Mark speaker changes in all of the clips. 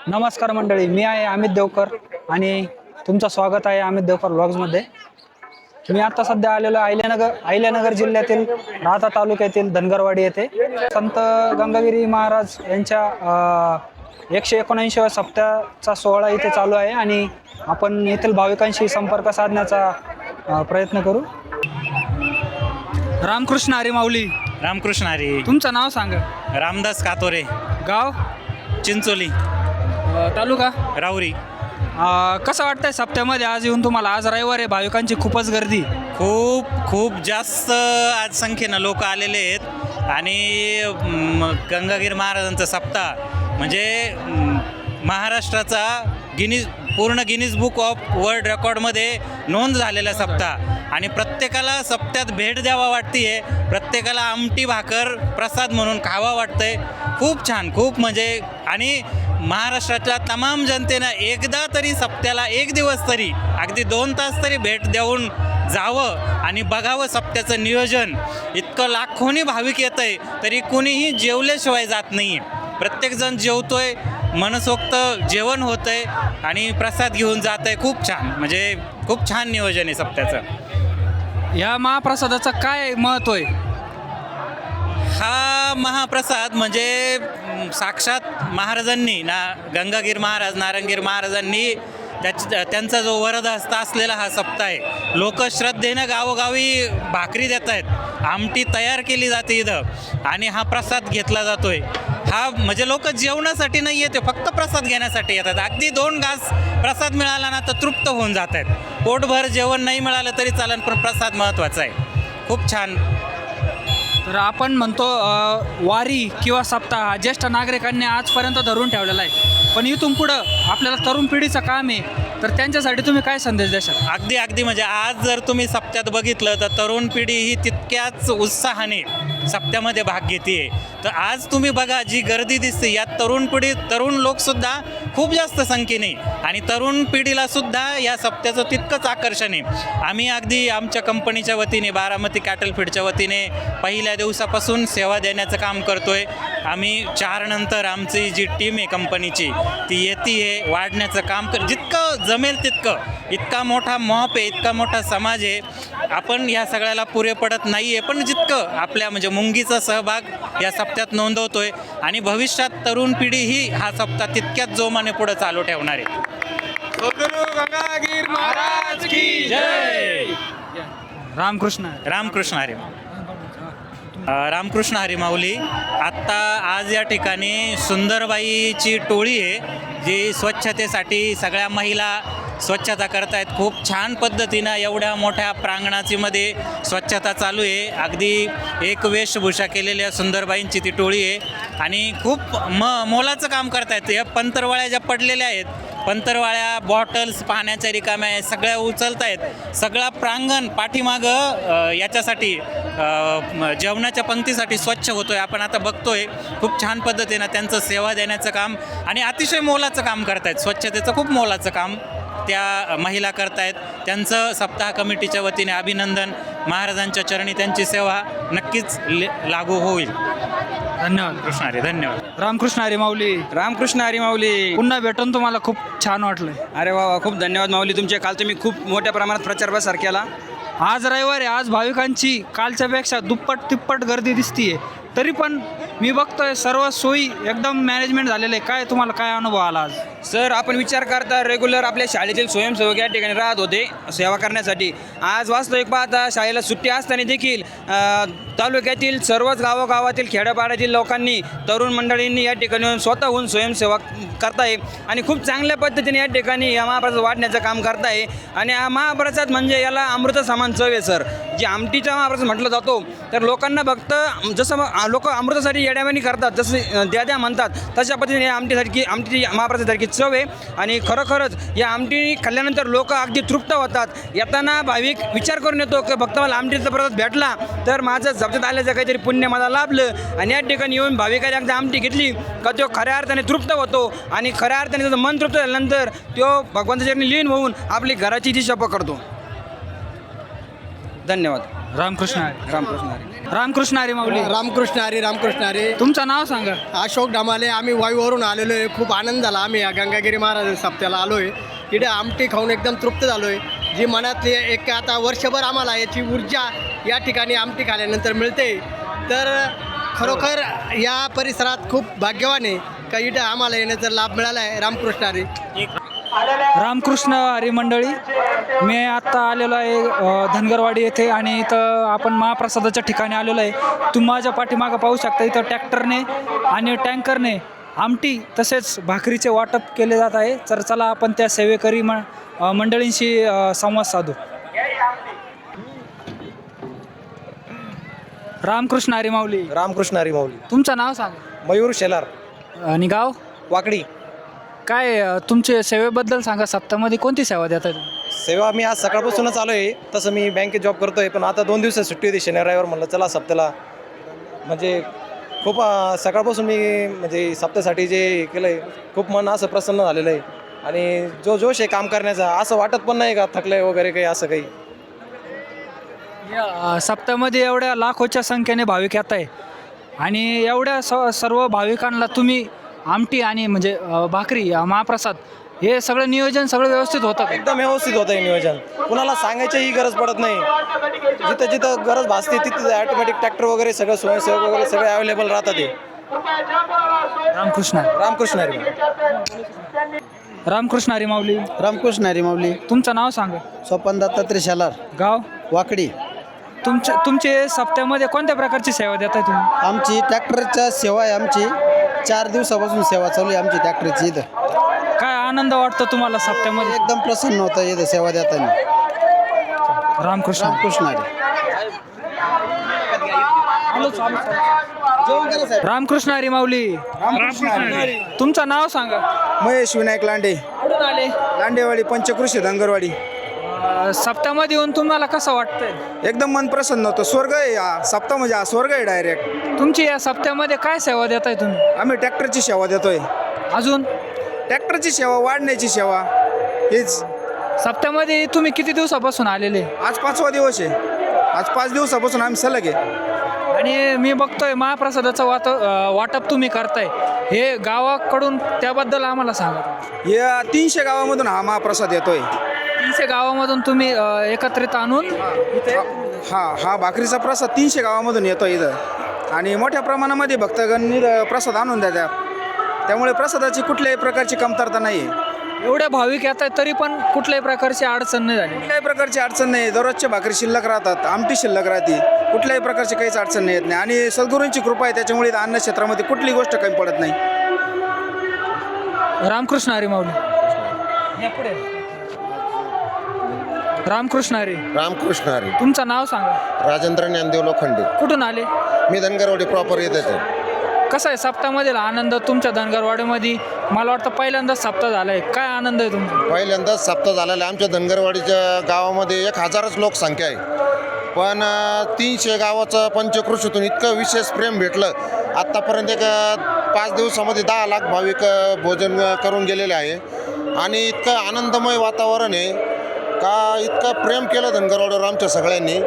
Speaker 1: नमस्कार मंडळी, मी आहे अमित देवकर आणि तुमचं स्वागत आहे अमित देवकर व्लॉग्समध्ये. मी आता सध्या आलेलो अहिल्यानगर जिल्ह्यातील राहता तालुक्यातील धनगरवाडी येथे संत गंगागिरी महाराज यांच्या 179व्या सप्त्याचा सोहळा इथे चालू आहे आणि आपण येथील भाविकांशी संपर्क साधण्याचा प्रयत्न करू. रामकृष्ण हरी माऊली.
Speaker 2: रामकृष्ण हरी.
Speaker 1: तुमचं नाव सांगा.
Speaker 2: रामदास कातोरे.
Speaker 1: गाव
Speaker 2: चिंचोली.
Speaker 1: तालुका
Speaker 2: राहुरी.
Speaker 1: कसं वाटतंय सप्त्यामध्ये आज येऊन तुम्हाला? आज रविवार आहे, भाविकांची खूपच गर्दी.
Speaker 2: खूप जास्त आज संख्येनं लोक आलेले आहेत आणि गंगागीर महाराजांचा सप्ताह म्हणजे महाराष्ट्राचा पूर्ण गिनीज बुक ऑफ वर्ल्ड रेकॉर्डमध्ये नोंद झालेला सप्ताह आणि प्रत्येकाला सप्त्यात भेट द्यावा वाटते. प्रत्येकाला आमटी भाकर प्रसाद म्हणून खावा वाटतंय. खूप छान, खूप म्हणजे आणि महाराष्ट्रातल्या तमाम जनतेनं एकदा तरी सप्त्याला एक दिवस तरी अगदी 2 तास तरी भेट देऊन जावं आणि बघावं सप्त्याचं नियोजन. इतकं लाखोनी भाविक येतं आहे तरी कुणीही जेवल्याशिवाय जात नाही आहे. प्रत्येकजण जेवतोय, मनसोक्त जेवण होतं आहे आणि प्रसाद घेऊन जात आहे. खूप छान, म्हणजे खूप छान नियोजन आहे सप्त्याचं.
Speaker 1: या महाप्रसादाचं काय महत्त्व आहे?
Speaker 2: हा महाप्रसाद म्हणजे साक्षात महाराजांनी गंगागीर महाराज, नारायणगीर महाराजांनी त्यांचा जो वरदहस्त असलेला हा सप्ताह आहे. लोक श्रद्धेनं गावोगावी भाकरी देत आहेत, आमटी तयार केली जाते इथं आणि हा प्रसाद घेतला जातोय. हा म्हणजे लोक जेवणासाठी नाही येते, फक्त प्रसाद घेण्यासाठी येतात. अगदी 2 घास प्रसाद मिळाला ना तर तृप्त होऊन जात आहेत. पोटभर जेवण नाही मिळालं तरी चालेल, पण प्रसाद महत्त्वाचा आहे. खूप छान.
Speaker 1: तर आपण म्हणतो वारी किंवा सप्ताह ज्येष्ठ नागरिकांनी आजपर्यंत धरून ठेवलेला आहे, पण इथून पुढं आपल्याला तरुण पिढीचं काम आहे, तर त्यांच्यासाठी तुम्ही काय संदेश द्याल?
Speaker 2: अगदी म्हणजे आज जर तुम्ही सप्त्यात बघितलं तर तरुण पिढी ही तितक्याच उत्साहाने सप्त्यामध्ये भाग घेते. तर आज तुम्ही बघा जी गर्दी दिसते, यात तरुण लोकसुद्धा खूप जास्त संख्येने आणि तरुण पिढीला सुद्धा या सप्त्याचं तितकंच आकर्षण आहे. आम्ही अगदी आमच्या कंपनीच्या वतीने, बारामती कॅटल फीडच्या वतीने पहिल्या दिवसापासून सेवा देण्याचं काम करतोय. आम्ही 4 नंतर आमची जी टीम आहे कंपनीची ती येते वाढण्याचं काम जितकं जमेल तितकं. इतका मोठा मॉप आहे, इतका मोठा समाज आहे, आपण ह्या सगळ्याला पुरे पडत नाही आहे, पण जितकं आपल्या म्हणजे मुंगीचा सहभाग या सप्त्यात नोंदवतोय आणि भविष्यात तरुण पिढी ही हा सप्ताह तितक्याच जोमाने पुढे चालू ठेवणार आहे.
Speaker 3: गंगागीर महाराज की
Speaker 2: जय.
Speaker 1: रामकृष्ण.
Speaker 2: रामकृष्ण हरी. रामकृष्ण हरी माऊली. आत्ता आज या ठिकाणी सुंदरबाईची टोळी आहे जी स्वच्छतेसाठी सगळ्या महिला स्वच्छता करतायत. खूप छान पद्धतीनं एवढ्या मोठ्या प्रांगणाची मध्ये स्वच्छता चालू आहे. अगदी एक वेशभूषा केलेल्या सुंदरबाईंची ती टोळी आहे आणि खूप मोलाचं काम करतायत. या पंतरवाळ्या ज्या पडलेल्या आहेत, पंतरवाळ्या, बॉटल्स पाण्याच्या रिकाम्या आहेत, सगळ्या उचलत आहेत. सगळा प्रांगण पाठीमागं याच्यासाठी जेवणाच्या पंक्तीसाठी स्वच्छ होतोय. आपण आता बघतोय खूप छान पद्धतीनं त्यांचं सेवा देण्याचं काम आणि अतिशय मोलाचं काम करतायत. स्वच्छतेचं खूप मोलाचं काम त्या महिला करतायत. त्यांचं सप्ताह कमिटीच्या वतीने अभिनंदन. महाराजांच्या चरणी त्यांची सेवा नक्कीच लागू होईल.
Speaker 1: धन्यवाद.
Speaker 2: कृष्ण हरी. धन्यवाद.
Speaker 1: रामकृष्ण हरी माऊली.
Speaker 3: रामकृष्ण हरी माऊली.
Speaker 1: पुन्हा भेटून तुम्हाला खूप छान वाटलं.
Speaker 3: अरे वा, खूप धन्यवाद माऊली तुमचे. काल तुम्ही खूप मोठ्या प्रमाणात प्रचार प्रसार केला.
Speaker 1: आज रविवार आहे, आज भाविकांची कालच्यापेक्षा दुप्पट तिप्पट गर्दी दिसतीये, तरी पण मी बघतोय सर्व सोयी एकदम मॅनेजमेंट झालेलं आहे. काय तुम्हाला काय अनुभव आला आज?
Speaker 3: सर, आपण विचार करता रेग्युलर आपल्या शाळेतील स्वयंसेवक या ठिकाणी राहत होते सेवा करण्यासाठी. आज वास्तविक पाहता शाळेला सुट्टी असताना देखील तालुक्यातील सर्वच गावागावातील खेड्यापाड्यातील लोकांनी, तरुण मंडळींनी या ठिकाणी येऊन स्वतःहून स्वयंसेवा करताय आणि खूप चांगल्या पद्धतीने या ठिकाणी या महाप्रसाद वाढण्याचं काम करताय. आणि हा महाप्रसाद म्हणजे याला अमृत समान चव आहे सर. जे आमटीचा महाप्रसाद म्हटलं जातो तर लोकांना फक्त जसं लोक अमृतासाठी येड्यावानी करतात, जसं द्या म्हणतात, तशा पद्धतीने आमटी महाप्रसादासारखी चव आहे. आणि खरोखरच या आमटी खाल्ल्यानंतर लोक अगदी तृप्त होतात. येताना भाविक विचार करून येतो की फक्त मला आमटीचा प्रसाद भेटला तर माझं जप्त्यात आल्याचं काहीतरी पुण्य मला लाभलं. आणि या ठिकाणी येऊन भाविकाने एकदा आमटी घेतली का तो खऱ्या अर्थाने तृप्त होतो आणि खऱ्या अर्थाने त्याचं मन तृप्त झाल्यानंतर तो भगवंताच्या लीन होऊन आपली घराची दिशा पकडतो. धन्यवाद.
Speaker 1: रामकृष्ण हरी.
Speaker 3: रामकृष्ण हरी.
Speaker 1: रामकृष्ण हरी माऊली.
Speaker 4: रामकृष्ण हरी. रामकृष्ण हरी.
Speaker 1: तुमचं नाव सांगा.
Speaker 4: अशोक डमाले. आम्ही वायूवरून आलेलो आहे. खूप आनंद झाला. आम्ही या गंगागिरी महाराज सप्त्याला आलो आहे. इथे आमटी खाऊन एकदम तृप्त झालो आहे. जी मनातली एक आता वर्षभर आम्हाला याची ऊर्जा या ठिकाणी आमटी खाल्यानंतर मिळते. तर खरोखर या परिसरात खूप भाग्यवान आहे का इथं आम्हाला येण्याचा लाभ मिळाला आहे. रामकृष्ण हरी.
Speaker 1: रामकृष्ण हरी मंडळी, मी आत्ता आलेलो आहे धनगरवाडी येथे आणि इथं आपण महाप्रसादाच्या ठिकाणी आलेलो आहे. तुम्ही माझ्या पाठीमागं पाहू शकता इथं ट्रॅक्टरने आणि टँकरने आमटी तसेच भाकरीचे वाटप केले जात आहे. तर चला आपण त्या सेवेकरी मंडळींशी संवाद साधू. रामकृष्ण हरी माऊली.
Speaker 5: रामकृष्ण हरी माऊली.
Speaker 1: तुमचं नाव सांगा.
Speaker 5: मयूर शेलार,
Speaker 1: आणि गाव
Speaker 5: वाकडी.
Speaker 1: काय तुमच्या सेवेबद्दल सांगा. सप्ताहामध्ये कोणती सेवा देता तुम्ही?
Speaker 5: सेवा मी आज सकाळपासूनच आलो आहे. तसं मी बँकेत जॉब करतो आहे, पण आता 2 दिवसात सुट्टी होती शनिवार रविवार. म्हणलं चला सप्त्याला म्हणजे खूप सकाळपासून मी म्हणजे सप्त्यासाठी जे केलं आहे खूप मन असं प्रसन्न झालेलं आहे. आणि जो जोश आहे काम करण्याचा, असं वाटत पण नाही का थकलं वगैरे काही असं काही.
Speaker 1: या सप्त्यामध्ये एवढ्या लाखोच्या संख्येने भाविक येत आहे आणि एवढ्या सर्व भाविकांना तुम्ही आमटी आणि म्हणजे भाकरी महाप्रसाद हे सगळं नियोजन सगळं व्यवस्थित होतं का?
Speaker 5: एकदम व्यवस्थित होतं हे नियोजन. कुणाला सांगायचीही गरज पडत नाही. जिथं जिथं गरज भासते तिथं ॲटोमॅटिक ट्रॅक्टर वगैरे सगळं स्वयंसेवक वगैरे सगळे अवेलेबल राहतात. ते
Speaker 1: रामकृष्ण.
Speaker 5: रामकृष्ण हरी.
Speaker 1: रामकृष्ण हरी माऊली.
Speaker 4: रामकृष्ण हरी माऊली.
Speaker 1: तुमचं नाव सांगा.
Speaker 4: स्वपन दत्तात्रय शेलार,
Speaker 1: गाव.
Speaker 4: वाकडी.
Speaker 1: तुमचे सप्त्यामध्ये कोणत्या प्रकारची सेवा देताय तुम्ही?
Speaker 4: आमची ट्रॅक्टरच्या सेवा आहे. आमची 4 दिवसापासून सेवा चालू आहे आमची ट्रॅक्टरची. इथं
Speaker 1: काय आनंद वाटतो तुम्हाला सप्त्यामध्ये?
Speaker 4: एकदम प्रसन्न होतं इथं सेवा देताना.
Speaker 1: रामकृष्ण.
Speaker 4: रामकृष्ण हरी.
Speaker 1: रामकृष्ण हरी माऊली. तुमचं नाव सांगा.
Speaker 6: महेश विनायक लांडे,
Speaker 1: कुठून आले?
Speaker 6: लांडेवाडी, पंचकृषी, धनगरवाडी.
Speaker 1: सप्त्यामध्ये येऊन तुम्हाला कसं वाटतंय?
Speaker 6: एकदम मन प्रसन्न होतं. स्वर्ग आहे हा सप्ताह, म्हणजे हा स्वर्ग आहे डायरेक्ट.
Speaker 1: तुमची या सप्त्यामध्ये काय सेवा देताय तुम्ही?
Speaker 6: आम्ही ट्रॅक्टरची सेवा देतोय.
Speaker 1: अजून
Speaker 6: ट्रॅक्टरची सेवा, वाढण्याची सेवा, हेच.
Speaker 1: सप्त्यामध्ये तुम्ही किती दिवसापासून आलेले?
Speaker 6: आज 5वा दिवस आहे. आज 5 दिवसापासून आम्ही सलग आहे.
Speaker 1: आणि मी बघतोय महाप्रसादाचं वाटप तुम्ही करताय, हे गावाकडून त्याबद्दल आम्हाला सांगा.
Speaker 6: या 300 गावामधून हा महाप्रसाद येतोय.
Speaker 1: 300 गावामधून तुम्ही एकत्रित आणून इथे
Speaker 6: हा भाकरीचा प्रसाद 300 गावामधून येतोय इथं. आणि मोठ्या प्रमाणामध्ये भक्तगण प्रसाद आणून देतात. त्यामुळे प्रसादाची कुठल्याही प्रकारची कमतरता नाही आहे.
Speaker 1: एवढ्या भाविक येत आहेत तरी पण कुठल्याही प्रकारची अडचण नाही झाली?
Speaker 6: कुठल्याही प्रकारची अडचण नाही. दररोजच्या भाकरी शिल्लक राहतात, आमटी शिल्लक राहते. कुठल्याही प्रकारची काहीच अडचण नाही येत नाही. आणि सद्गुरूंची कृपा आहे, त्याच्यामुळे अन्न क्षेत्रामध्ये कुठलीही गोष्ट कमी पडत नाही.
Speaker 1: रामकृष्ण हरी माऊली. या पुढे. रामकृष्ण हरी.
Speaker 7: रामकृष्ण हरी.
Speaker 1: तुमचं नाव सांगा.
Speaker 7: राजेंद्र ज्ञानदेव लोखंडे.
Speaker 1: कुठून आले?
Speaker 7: मी धनगरवाडी प्रॉपर येत आहे.
Speaker 1: कसं आहे सप्ताहामधील आनंद तुमच्या धनगरवाडीमध्ये? मला वाटतं पहिल्यांदाच सप्ताह झाला आहे. काय आनंद आहे तुमचा?
Speaker 7: पहिल्यांदाच सप्ताह झालेला आहे. आमच्या धनगरवाडीच्या गावामध्ये 1000च लोकसंख्या आहे, पण 300 गावाचं पंचकृषीतून इतकं विशेष प्रेम भेटलं. आत्तापर्यंत एक 5 दिवसामध्ये 10 लाख भाविक भोजन करून गेलेले आहे. आणि इतकं आनंदमय वातावरण आहे का इतकं प्रेम केलं धनगरवाडीवर आमच्या सगळ्यांनी.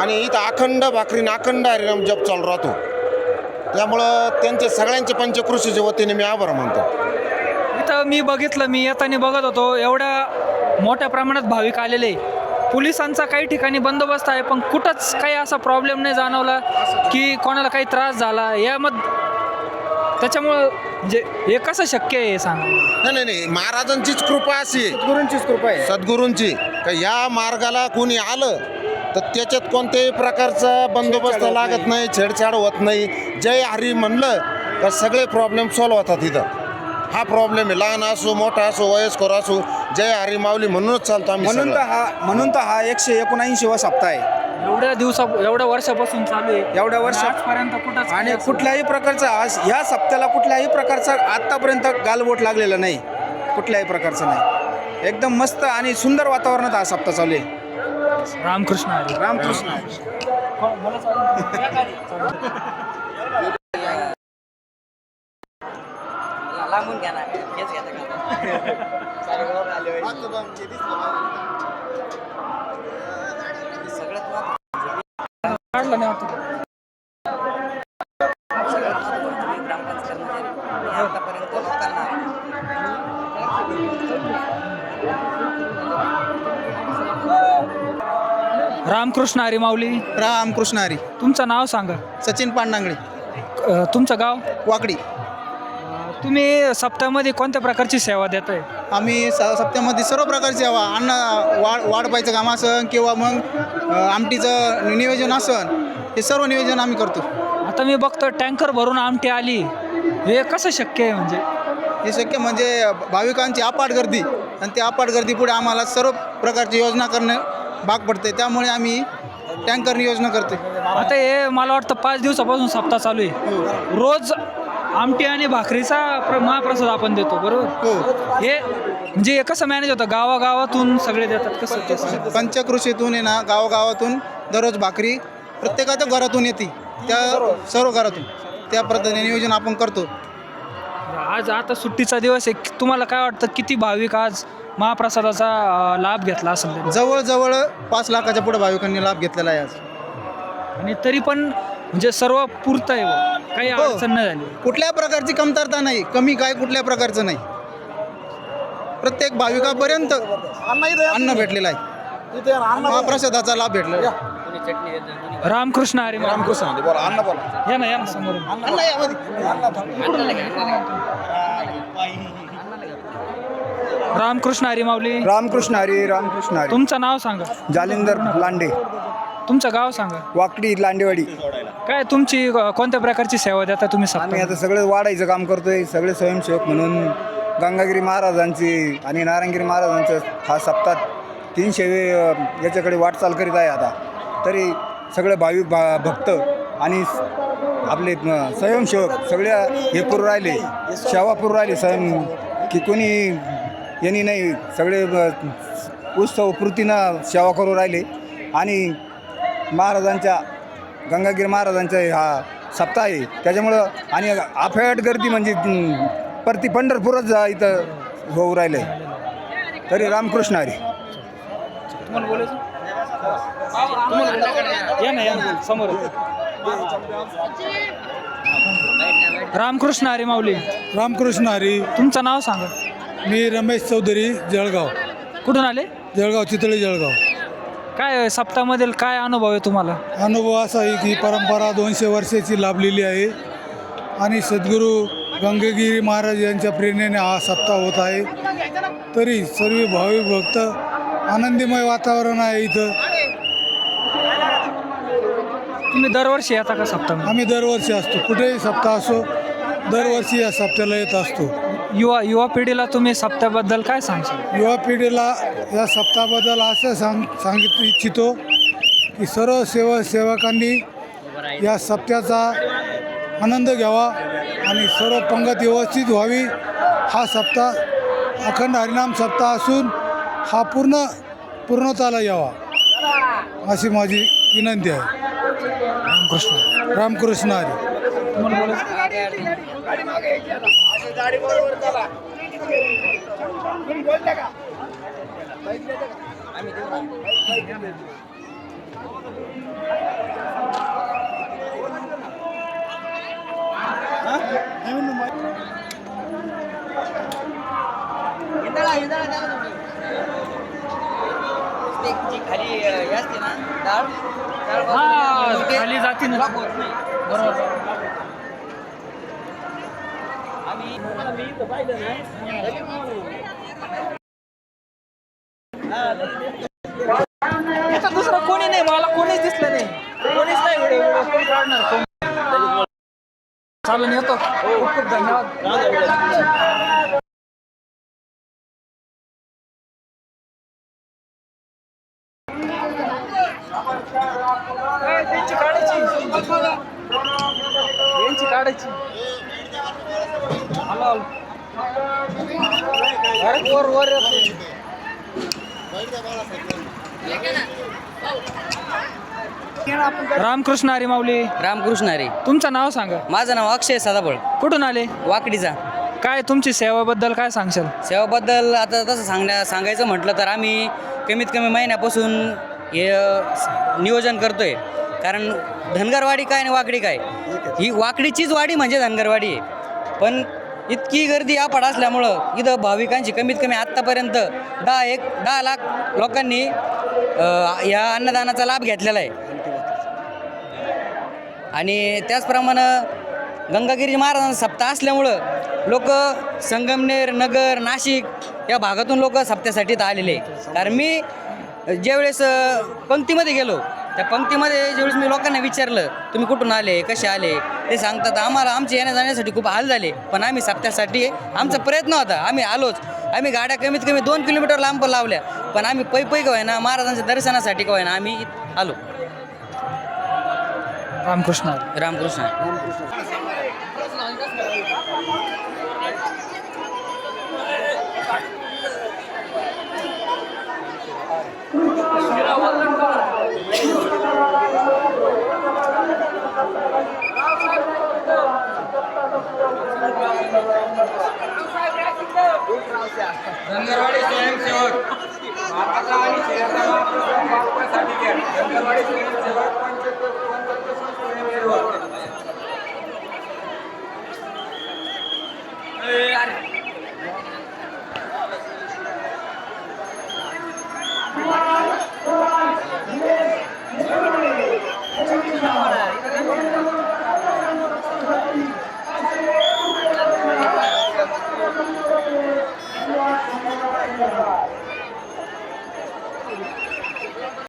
Speaker 7: आणि इथं अखंड भाकरीने अखंड हरिनाम जप चालू राहतो. त्यामुळं त्यांचे सगळ्यांचे पंचकृषीच्या वतीने मी आभार मानतो.
Speaker 1: इथं मी बघितलं, मी येताना बघत होतो, एवढ्या मोठ्या प्रमाणात भाविक आलेले. पोलिसांचा काही ठिकाणी बंदोबस्त आहे, पण कुठंच काही असा प्रॉब्लेम नाही जाणवला की कोणाला काही त्रास झाला त्याच्यामुळं म्हणजे हे कसं शक्य आहे हे सांगा.
Speaker 7: नाही, महाराजांचीच कृपा अशी आहे,
Speaker 6: सद्गुरूंचीच कृपा आहे,
Speaker 7: सद्गुरूंची, का या मार्गाला कोणी आलं तर त्याच्यात कोणत्याही प्रकारचा बंदोबस्त लागत नाही, छेडछाड होत नाही. जय हरी म्हणलं तर सगळे प्रॉब्लेम सॉल्व्ह होतात. इथं हा प्रॉब्लेम आहे, लहान असो मोठा असो वयस्कर असो, जय हरी माऊली म्हणूनच चालतो आम्ही.
Speaker 6: म्हणून तर हा 179वा सप्ताह आहे.
Speaker 1: एवढ्या वर्षापासून चालू आहे,
Speaker 6: एवढ्या वर्षात
Speaker 1: आजपर्यंत कुठंच
Speaker 6: आणि
Speaker 1: काही असं-
Speaker 6: कुठल्याही प्रकारचा ह्या सप्त्याला कुठल्याही प्रकारचा आत्तापर्यंत गालबोट लागलेला नाही, कुठल्याही प्रकारचं नाही. एकदम मस्त आणि सुंदर वातावरणात हा सप्ताह चालू आहे.
Speaker 1: रामकृष्ण हरी.
Speaker 6: रामकृष्ण.
Speaker 3: लांबून घ्या ना, हेच घ्या
Speaker 1: रामकृष्ण हरी माऊली.
Speaker 6: रामकृष्ण हरी.
Speaker 1: तुमचं नाव सांगा.
Speaker 6: सचिन पांडांगळे,
Speaker 1: तुमचं गाव.
Speaker 6: वाकडी.
Speaker 1: तुम्ही सप्ताहामध्ये कोणत्या प्रकारची सेवा देताय?
Speaker 6: आम्ही सप्त्यामध्ये सर्व प्रकारची सेवा, अन्न वाढपायचं काम असन किंवा मग आमटीचं नियोजन असन, हे सर्व नियोजन आम्ही करतो.
Speaker 1: आता मी बघतो टँकर भरून आमटी आली, हे कसं शक्य आहे? म्हणजे
Speaker 6: हे शक्य म्हणजे भाविकांची अपाट गर्दी, आणि त्या अपाट गर्दीपुढे आम्हाला सर्व प्रकारची योजना करणं भाग पडते. त्यामुळे आम्ही टँकर योजना करतो.
Speaker 1: आता हे मला वाटतं 5 दिवसापासून सप्ताह चालू आहे. रोज आमटी आणि भाकरीचा महाप्रसाद आपण देतो, बरोबर?
Speaker 6: हो.
Speaker 1: हे म्हणजे हे कसं मॅनेज होतं? गावागावातून सगळे देतात कसं?
Speaker 6: पंचकृषीतून आहे ना, गावागावातून दररोज भाकरी प्रत्येकाच्या घरातून येते, त्या सर्व घरातून त्या पद्धतीने नियोजन आपण करतो.
Speaker 1: आज आता सुट्टीचा दिवस आहे, तुम्हाला काय वाटतं किती भाविक आज महाप्रसादाचा लाभ घेतला असेल?
Speaker 6: जवळजवळ 5 लाखाच्या पुढे भाविकांनी लाभ घेतलेला आहे आज.
Speaker 1: आणि तरी पण म्हणजे सर्व पुरतं आहे बुवा. काही
Speaker 6: हो.
Speaker 1: अडचण नाही झाली.
Speaker 6: कुठल्या प्रकारची कमतरता नाही, कमी काय कुठल्या प्रकारचं नाही. प्रत्येक भाविकापर्यंत अन्न भेटलेलं आहे, महाप्रसादाचा लाभ भेटलेला आहे.
Speaker 1: रामकृष्ण हरी.
Speaker 6: रामकृष्ण हरी. बोला, अन्न बोला.
Speaker 1: या ना समोर.
Speaker 6: अन्न यामध्ये.
Speaker 1: रामकृष्ण हरी माऊली.
Speaker 8: रामकृष्ण हरी. रामकृष्ण हरी.
Speaker 1: तुमचं नाव सांगा.
Speaker 8: जालिंदर लांडे,
Speaker 1: तुमचं गाव सांगा.
Speaker 8: वाकडी लांडेवाडी.
Speaker 1: काय तुमची कोणत्या प्रकारची सेवा देता तुम्ही
Speaker 8: आम्ही
Speaker 1: सप्ताह?
Speaker 8: आता सगळं वाढायचं काम करतोय, सगळे स्वयंसेवक म्हणून. गंगागिरी महाराजांची आणि नारायणगिरी महाराजांचं हा सप्ताह 300 याच्याकडे वाटचाल करीत आहे आता. तरी सगळे भाविक भक्त आणि आपले स्वयंसेवक सगळ्या हे पुरू राहिले, सेवा पुरू राहिले. स्वयं की कोणी यांनी नाही, सगळे उत्सवपूर्तीनं सेवा करू राहिले. आणि महाराजांच्या गंगागिरी महाराजांचा हा सप्ताह आहे त्याच्यामुळं. आणि अफाट गर्दी म्हणजे प्रति पंढरपूरच इथं होऊ राहिलं आहे. तरी रामकृष्ण हरी.
Speaker 1: या ना समोर. रामकृष्ण हरी माऊली.
Speaker 9: रामकृष्ण हरी.
Speaker 1: तुमचं नाव सांगा.
Speaker 9: मी रमेश चौधरी, जळगाव.
Speaker 1: कुठून आले?
Speaker 9: जळगाव, चितळी जळगाव.
Speaker 1: काय सप्ताहामधील काय अनुभव आहे तुम्हाला?
Speaker 9: अनुभव असा आहे की परंपरा 200 वर्षाची लाभलेली आहे आणि सद्गुरू गंगागिरी महाराज यांच्या प्रेरणेने हा सप्ताह होत आहे. तरी सर्व भाविक भक्त आनंदमय वातावरण आहे इथं.
Speaker 1: तुम्ही दरवर्षी येता का सप्ताह?
Speaker 9: आम्ही दरवर्षी असतो, कुठेही सप्ताह असो, दरवर्षी या सप्त्याला येत असतो.
Speaker 1: युवा पिढीला तुम्ही सप्त्याबद्दल काय सांगशाल?
Speaker 9: युवा पिढीला या सप्ताहाबद्दल असं सांगितू इच्छितो की सर्व सेवकांनी या सप्त्याचा आनंद घ्यावा आणि सर्व पंगत व्यवस्थित व्हावी. हा सप्ताह अखंड हरिनाम सप्ताह असून हा पूर्णताला यावा अशी माझी विनंती आहे. रामकृष्ण हरी.
Speaker 1: खाली जाती ना. बरोबर. इथं दुसरं कोणी नाही, मला कोणीच दिसलं नाही. कोणीच नाही व्हिडिओ काढणार. चालून येतो. खूप खूप धन्यवाद. त्यांची काढायची, यांची काढायची. हॅलो, वर रामकृष्ण हरी माऊली.
Speaker 10: रामकृष्ण हरी.
Speaker 1: तुमचं नाव सांगा.
Speaker 10: माझं नाव अक्षय सदाफळ,
Speaker 1: कुठून आले?
Speaker 10: वाकडीचा.
Speaker 1: काय तुमची सेवाबद्दल काय सांगशाल?
Speaker 10: सेवाबद्दल आता तसं सांगायचं म्हटलं तर आम्ही कमीत कमी महिन्यापासून हे नियोजन करतोय. कारण धनगरवाडी काय आणि वाकडी काय, ही वाकडीचीच वाडी म्हणजे धनगरवाडी आहे. पण इतकी गर्दी अफाट असल्यामुळं इथं भाविकांची कमीत कमी आत्तापर्यंत 10 लाख लोकांनी या अन्नदानाचा लाभ घेतलेला आहे. आणि त्याचप्रमाणे गंगागिरी महाराजांचा सप्ताह असल्यामुळं लोक संगमनेर, नगर, नाशिक या भागातून लोक सप्त्यासाठी इथं आलेले आहे. कारण मी ज्यावेळेस पंक्तीमध्ये गेलो, त्या पंक्तीमध्ये ज्यावेळेस मी लोकांना विचारलं तुम्ही कुठून आले, कसे आले, ते सांगतात आम्हाला आमचे येण्या जाण्यासाठी खूप हाल झाले, पण आम्ही सप्त्यासाठी आमचा प्रयत्न होता, आम्ही आलोच. आम्ही गाड्या कमीत कमी 2 किलोमीटर लांब लावल्या, पण आम्ही पै का होईना महाराजांच्या दर्शनासाठी का होईना आम्ही आलो.
Speaker 1: रामकृष्ण.
Speaker 10: रामकृष्ण.
Speaker 3: धनगरवाडी स्वयंसेवक भारताचा आणि शहराचा महाप्रसाद धनगरवाडी स्वयंसेवक